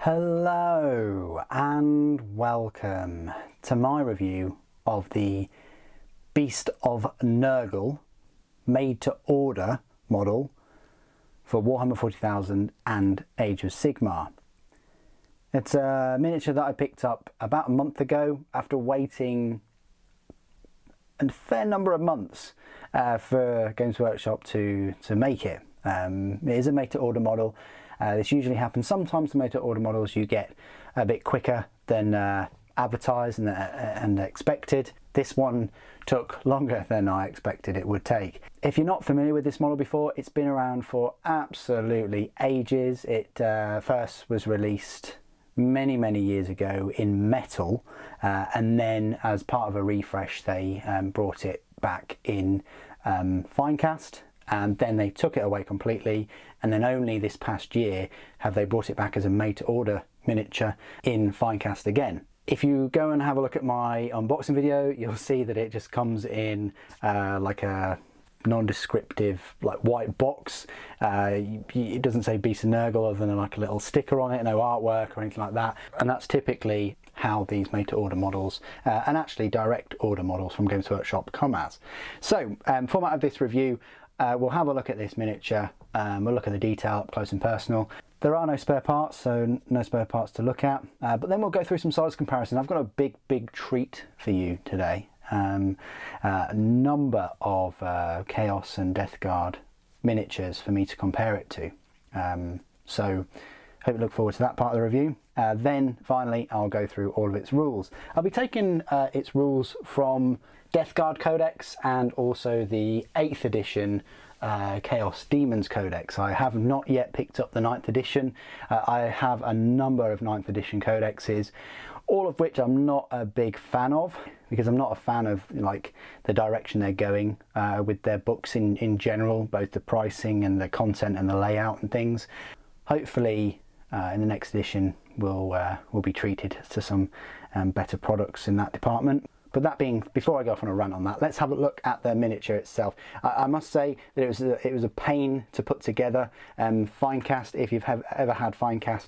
Hello and welcome to my review of the Beast of Nurgle made to order model for Warhammer 40,000 and Age of Sigmar. It's a miniature that I picked up about a month ago after waiting a fair number of months for Games Workshop to make it. It is a made to order model. This usually happens. Sometimes the made to order models you get a bit quicker than advertised and expected. This one took longer than I expected it would take. If you're not familiar with this model before, it's been around for absolutely ages. It first was released many years ago in metal, and then as part of a refresh they brought it back in Finecast, and then they took it away completely, and then only this past year have they brought it back as a made to order miniature in Finecast again. If you go and have a look at my unboxing video, you'll see that it just comes in like a non-descriptive like white box. It doesn't say Beast of Nurgle other than like a little sticker on it, no artwork or anything like that, and that's typically how these made to order models and actually direct order models from Games Workshop come as. So format of this review, we'll have a look at this miniature, we'll look at the detail up close and personal. There are no spare parts, so no spare parts to look at, but then we'll go through some size comparison. I've got a big treat for you today. A number of Chaos and Death Guard miniatures for me to compare it to. So hope you look forward to that part of the review. Then finally I'll go through all of its rules. I'll be taking its rules from Death Guard Codex and also the 8th edition Chaos Demons Codex. I have not yet picked up the 9th edition. I have a number of 9th edition codexes, all of which I'm not a big fan of, because I'm not a fan of like the direction they're going with their books in general, both the pricing and the content and the layout and things. Hopefully in the next edition we'll be treated to some better products in that department. But that being, before I go off on a rant on that, let's have a look at the miniature itself. I must say that it was a pain to put together. Finecast, if you've ever had Finecast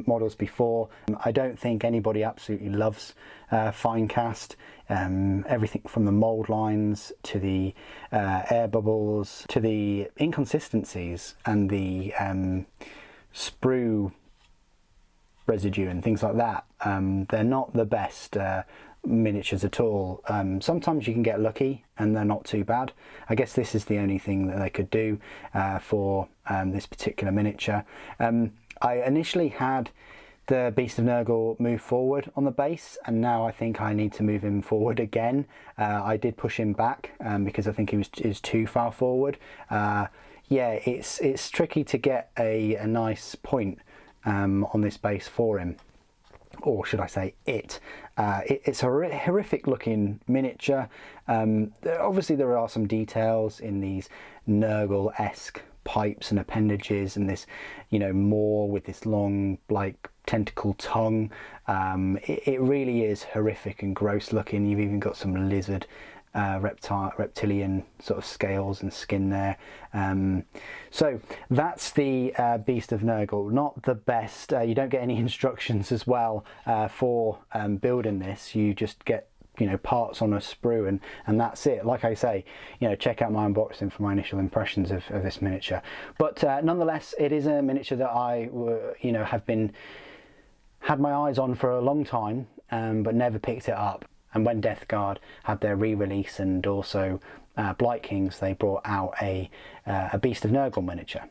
models before, I don't think anybody absolutely loves Finecast. Everything from the mould lines to the air bubbles to the inconsistencies and the sprue residue and things like that. They're not the best miniatures at all. Sometimes you can get lucky and they're not too bad. I guess this is the only thing that they could do for this particular miniature. I initially had the Beast of Nurgle move forward on the base, and now I think I need to move him forward again. I did push him back because I think he was too far forward. Yeah, it's tricky to get a nice point on this base for him, or should I say it. It's a horrific looking miniature. Obviously there are some details in these Nurgle-esque pipes and appendages, and this, you know, maw with this long like tentacle tongue. It really is horrific and gross looking. You've even got some lizard reptilian sort of scales and skin there. So that's the Beast of Nurgle. Not the best. You don't get any instructions as well for building this. You just get, you know, parts on a sprue and that's it. Like I say, you know, check out my unboxing for my initial impressions of this miniature. But nonetheless, it is a miniature that I you know, had my eyes on for a long time, but never picked it up. And when Death Guard had their re-release, and also Blight Kings, they brought out a Beast of Nurgle miniature,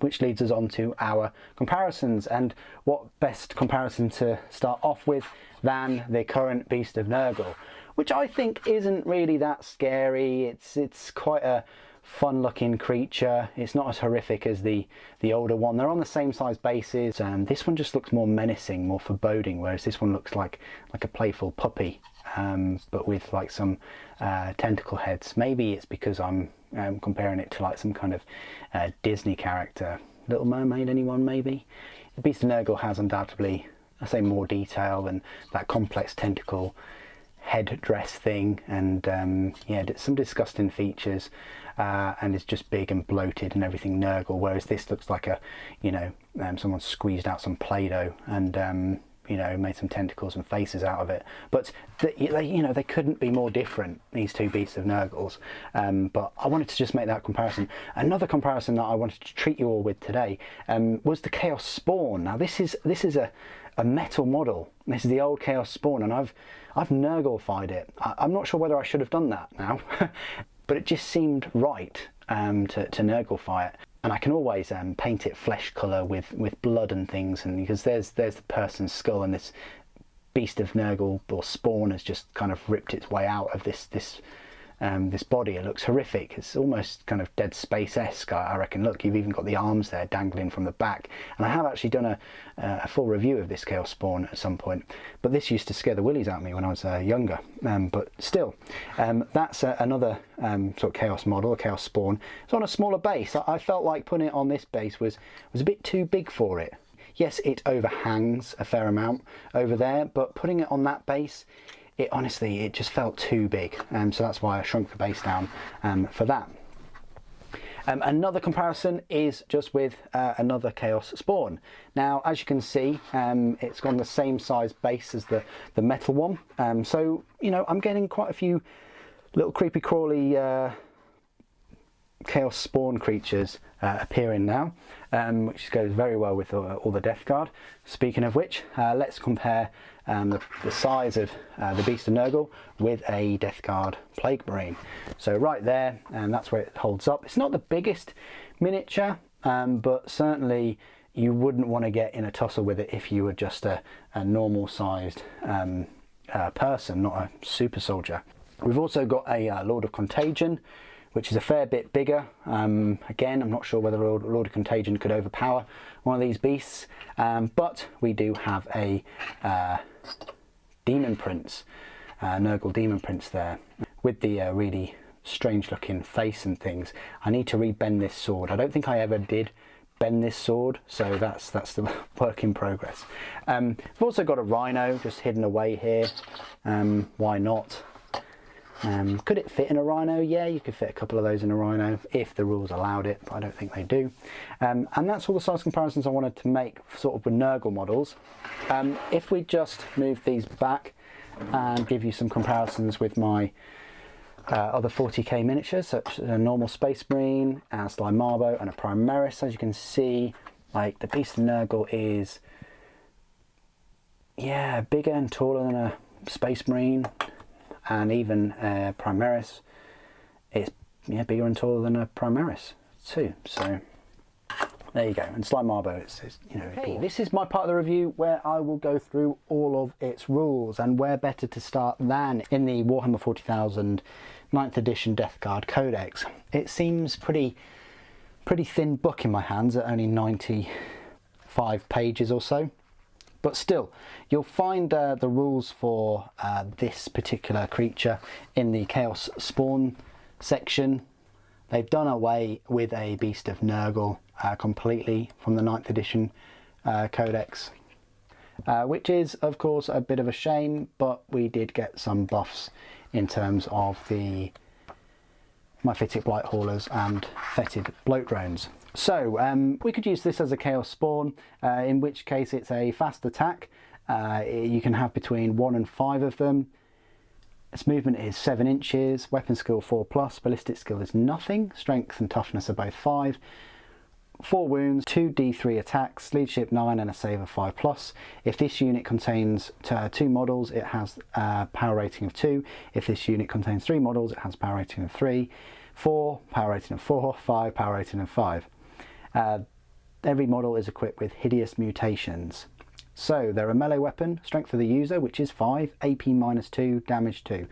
which leads us on to our comparisons. And what best comparison to start off with than the current Beast of Nurgle, which I think isn't really that scary. It's quite a fun looking creature. It's not as horrific as the older one. They're on the same size bases. This one just looks more menacing, more foreboding, whereas this one looks like a playful puppy, but with like some tentacle heads. Maybe it's because I'm comparing it to like some kind of Disney character. Little Mermaid, anyone maybe? The Beast of Nurgle has undoubtedly, I say, more detail and that complex tentacle head dress thing, and yeah, some disgusting features, and it's just big and bloated and everything Nurgle, whereas this looks like a, you know, someone squeezed out some Play-Doh and you know, made some tentacles and faces out of it. But you know, they couldn't be more different, these two Beasts of Nurgles. But I wanted to just make that comparison. Another comparison that I wanted to treat you all with today was the Chaos Spawn. Now this is a metal model. This is the old Chaos Spawn, and I've Nurgle-fied it. I'm not sure whether I should have done that now, but it just seemed right to Nurgle-fy it. And I can always paint it flesh colour with blood and things, and because there's the person's skull, and this Beast of Nurgle or Spawn has just kind of ripped its way out of this body. It looks horrific. It's almost kind of Dead Space-esque, I reckon. Look, you've even got the arms there dangling from the back. And I have actually done a full review of this Chaos Spawn at some point, but this used to scare the willies out of me when I was younger. But still, that's another sort of Chaos model, a Chaos Spawn. It's on a smaller base. I felt like putting it on this base was a bit too big for it. Yes, it overhangs a fair amount over there, but putting it on that base, it honestly, it just felt too big, so that's why I shrunk the base down for that. Another comparison is just with another Chaos Spawn. Now, as you can see, it's got the same size base as the metal one, so you know, I'm getting quite a few little creepy crawly Chaos Spawn creatures appearing now, which goes very well with all the Death Guard. Speaking of which, let's compare the size of the Beast of Nurgle with a Death Guard Plague Marine. So right there, and that's where it holds up. It's not the biggest miniature, but certainly you wouldn't want to get in a tussle with it if you were just a normal sized person, not a super soldier. We've also got a Lord of Contagion, which is a fair bit bigger. Again, I'm not sure whether Lord of Contagion could overpower one of these beasts, but we do have a Demon Prince, Nurgle Demon Prince there, with the really strange looking face and things. I need to rebend this sword. I don't think I ever did bend this sword, so that's the work in progress. We've also got a Rhino just hidden away here. Why not? Could it fit in a Rhino? Yeah, you could fit a couple of those in a Rhino if the rules allowed it, but I don't think they do. And that's all the size comparisons I wanted to make sort of with Nurgle models. If we just move these back and give you some comparisons with my other 40k miniatures, such as a normal Space Marine, a Slime Marbo and a Primaris, as you can see, like the Beast of Nurgle is, yeah, bigger and taller than a Space Marine. And even Primaris is, yeah, bigger and taller than a Primaris too. So there you go. And Slime Marbo is you know. Okay, this is my part of the review where I will go through all of its rules, and where better to start than in the Warhammer 40,000 9th edition Death Guard Codex. It seems pretty thin book in my hands at only 95 pages or so. But still, you'll find the rules for this particular creature in the Chaos Spawn section. They've done away with a Beast of Nurgle completely from the 9th edition Codex, which is, of course, a bit of a shame, but we did get some buffs in terms of the Myphitic Blight Haulers and Fetid Bloat Drones. So we could use this as a Chaos Spawn, in which case it's a fast attack. You can have between 1 and 5 of them. Its movement is 7 inches, weapon skill 4+, ballistic skill is nothing, strength and toughness are both 5, 4 wounds, 2 D3 attacks, leadership 9 and a save of 5+. If this unit contains 2 models, it has a power rating of 2. If this unit contains 3 models, it has a power rating of 3, 4, power rating of 4, 5, power rating of 5. Every model is equipped with hideous mutations. So they're a melee weapon, strength for the user, which is 5, AP -2, damage 2.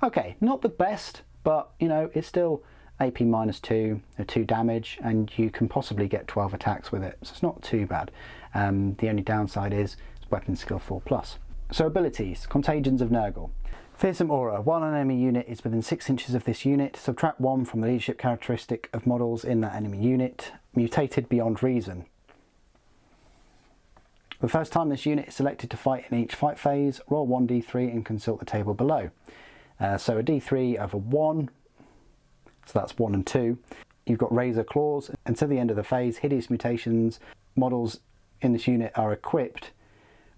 Okay, not the best, but you know, it's still AP -2, 2 damage, and you can possibly get 12 attacks with it, so it's not too bad. The only downside is weapon skill 4+. So abilities, Contagions of Nurgle. Fearsome Aura. While an enemy unit is within 6 inches of this unit, subtract 1 from the leadership characteristic of models in that enemy unit. Mutated beyond reason. The first time this unit is selected to fight in each fight phase, roll 1d3 and consult the table below. So a d3 over 1, so that's 1 and 2. You've got Razor Claws. Until the end of the phase, hideous mutations models in this unit are equipped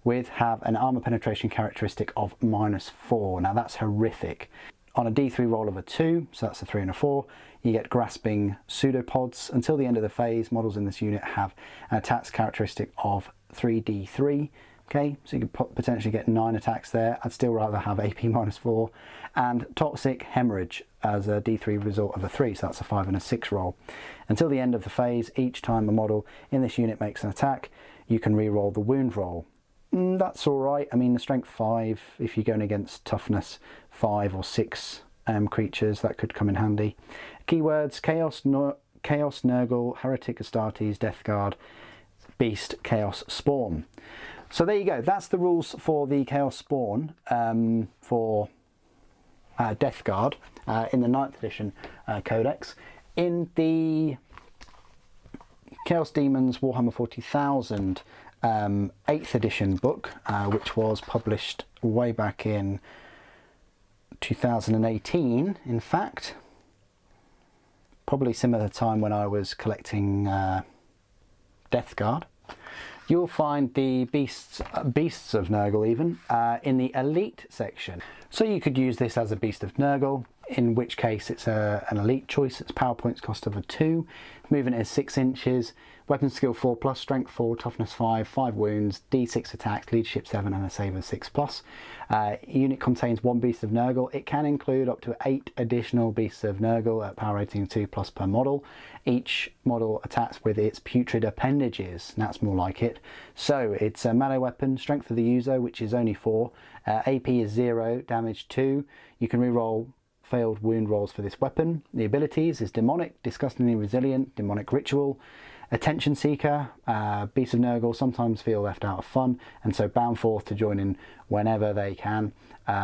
with have an armor penetration characteristic of -4. Now that's horrific. On a d3 roll of a 2, so that's a 3 and a 4, you get Grasping Pseudopods. Until the end of the phase, models in this unit have an attacks characteristic of 3d3. Okay, so you could potentially get 9 attacks there. I'd still rather have AP -4. And Toxic Hemorrhage as a d3 result of a 3, so that's a 5 and a 6 roll. Until the end of the phase, each time a model in this unit makes an attack, you can re-roll the wound roll. That's alright. I mean, the strength 5, if you're going against toughness 5 or 6 creatures, that could come in handy. Keywords: Chaos Nurgle, Heretic Astartes, Death Guard, Beast, Chaos Spawn. So there you go, that's the rules for the Chaos Spawn for Death Guard in the 9th edition Codex. In the Chaos Demons Warhammer 40,000 8th edition book, which was published way back in 2018, in fact, probably similar time when I was collecting Death Guard, you'll find the Beasts of Nurgle even in the Elite section. So you could use this as a Beast of Nurgle, in which case it's an Elite choice. It's power points cost of a 2, movement is 6 inches, weapon skill 4+, strength 4, toughness 5, 5 wounds, d6 attacks, leadership 7 and a save of 6+. Unit contains 1 Beast of Nurgle. It can include up to 8 additional Beasts of Nurgle at power rating 2+ per model. Each model attacks with its putrid appendages. That's more like it. So it's a melee weapon, strength for the user, which is only 4. AP is 0, damage 2. You can reroll failed wound rolls for this weapon. The abilities is Demonic, Disgustingly Resilient, Demonic Ritual, Attention Seeker. Beasts of Nurgle sometimes feel left out of fun and so bound forth to join in whenever they can.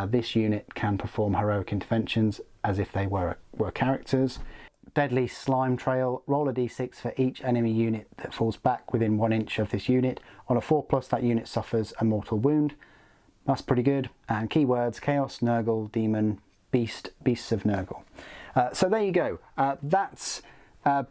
This unit can perform heroic interventions as if they were characters. Deadly Slime Trail, roll a d6 for each enemy unit that falls back within 1 inch of this unit. On a 4+, that unit suffers a mortal wound. That's pretty good. And keywords: Chaos, Nurgle, Demon, Beast, Beasts of Nurgle. So there you go. That's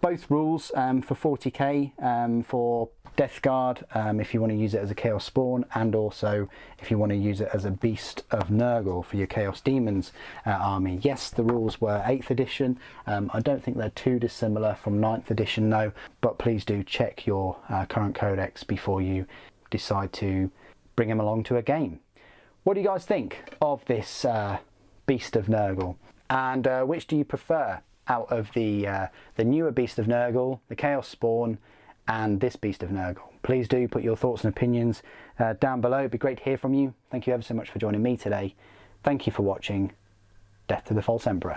both rules for 40k for Death Guard, if you want to use it as a Chaos Spawn, and also if you want to use it as a Beast of Nurgle for your Chaos Demons army. Yes, the rules were 8th edition. I don't think they're too dissimilar from 9th edition though, but please do check your current codex before you decide to bring them along to a game. What do you guys think of this Beast of Nurgle, and which do you prefer out of the newer Beast of Nurgle, the Chaos Spawn, and this Beast of Nurgle? Please do put your thoughts and opinions down below. It'd be great to hear from you. Thank you ever so much for joining me today. Thank you for watching. Death to the False Emperor.